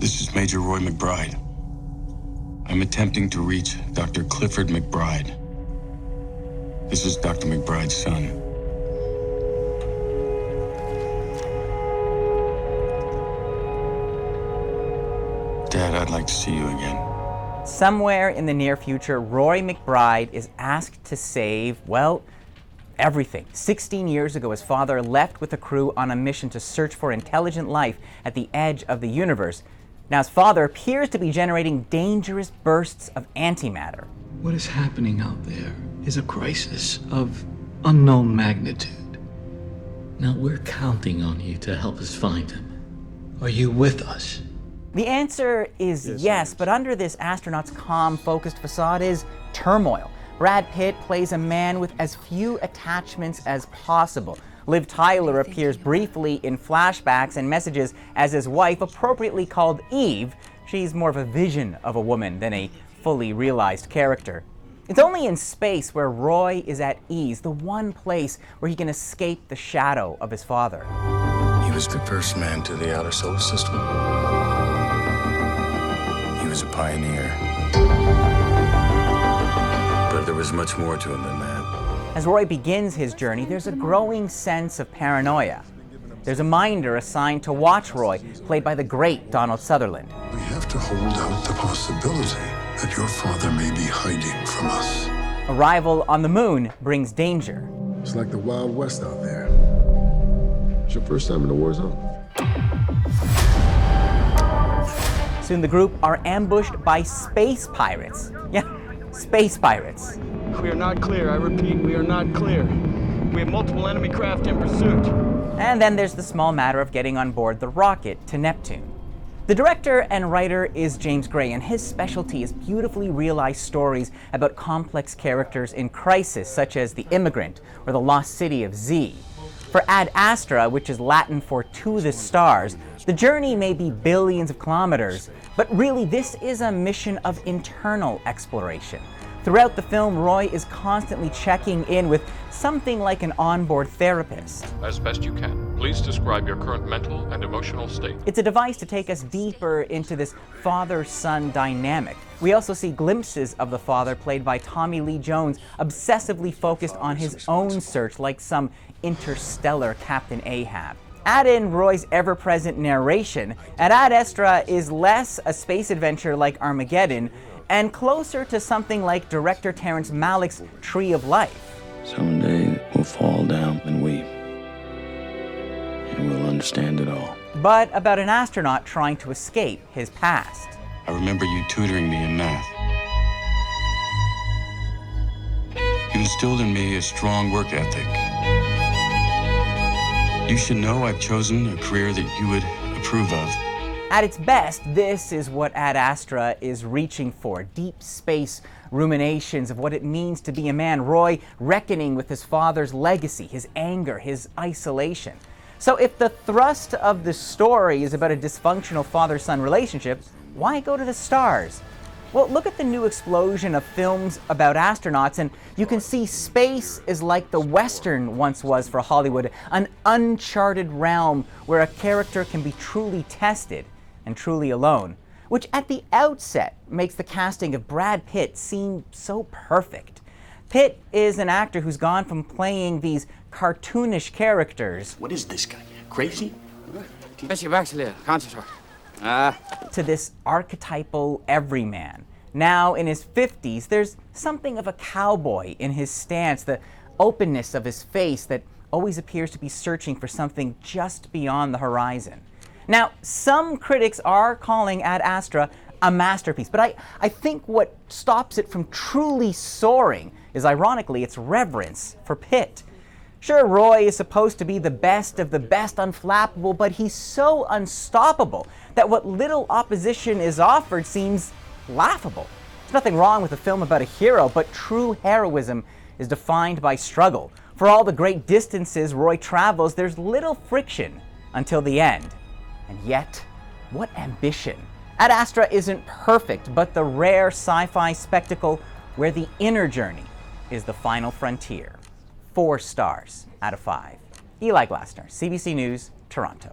This is Major Roy McBride. I'm attempting to reach Dr. Clifford McBride. This is Dr. McBride's son. Dad, I'd like to see you again. Somewhere in the near future, Roy McBride is asked to save, well, everything. 16 years ago, his father left with a crew on a mission to search for intelligent life at the edge of the universe. Now his father appears to be generating dangerous bursts of antimatter. What is happening out there is a crisis of unknown magnitude. Now we're counting on you to help us find him. Are you with us? The answer is yes, but under this astronaut's calm, focused facade is turmoil. Brad Pitt plays a man with as few attachments as possible. Liv Tyler appears briefly in flashbacks and messages as his wife, appropriately called Eve. She's more of a vision of a woman than a fully realized character. It's only in space where Roy is at ease, the one place where he can escape the shadow of his father. He was the first man to the outer solar system. He was a pioneer. But there was much more to him than that. As Roy begins his journey, there's a growing sense of paranoia. There's a minder assigned to watch Roy, played by the great Donald Sutherland. We have to hold out the possibility that your father may be hiding from us. Arrival on the moon brings danger. It's like the Wild West out there. It's your first time in the war zone? Soon the group are ambushed by space pirates. Yeah, space pirates. We are not clear. I repeat, we are not clear. We have multiple enemy craft in pursuit. And then there's the small matter of getting on board the rocket to Neptune. The director and writer is James Gray, and his specialty is beautifully realized stories about complex characters in crisis, such as The Immigrant or The Lost City of Z. For Ad Astra, which is Latin for to the stars, the journey may be billions of kilometers, but really this is a mission of internal exploration. Throughout the film, Roy is constantly checking in with something like an onboard therapist. As best you can, please describe your current mental and emotional state. It's a device to take us deeper into this father-son dynamic. We also see glimpses of the father, played by Tommy Lee Jones, obsessively focused on his own search like some interstellar Captain Ahab. Add in Roy's ever-present narration, and Ad Astra is less a space adventure like Armageddon and closer to something like director Terrence Malick's Tree of Life. Someday we'll fall down and weep, and we'll understand it all. But about an astronaut trying to escape his past. I remember you tutoring me in math. You instilled in me a strong work ethic. You should know I've chosen a career that you would approve of. At its best, this is what Ad Astra is reaching for. Deep space ruminations of what it means to be a man. Roy reckoning with his father's legacy, his anger, his isolation. So if the thrust of the story is about a dysfunctional father-son relationship, why go to the stars? Well, look at the new explosion of films about astronauts, and you can see space is like the Western once was for Hollywood, an uncharted realm where a character can be truly tested and truly alone, which at the outset makes the casting of Brad Pitt seem so perfect. Pitt is an actor who's gone from playing these cartoonish characters. What is this guy? Crazy? To this archetypal everyman. Now in his 50s, there's something of a cowboy in his stance, the openness of his face that always appears to be searching for something just beyond the horizon. Now, some critics are calling Ad Astra a masterpiece, but I think what stops it from truly soaring is, ironically, its reverence for Pitt. Sure, Roy is supposed to be the best of the best, unflappable, but he's so unstoppable that what little opposition is offered seems laughable. There's nothing wrong with a film about a hero, but true heroism is defined by struggle. For all the great distances Roy travels, there's little friction until the end. And yet, what ambition. Ad Astra isn't perfect, but the rare sci-fi spectacle where the inner journey is the final frontier. 4 stars out of 5. Eli Glasner, CBC News, Toronto.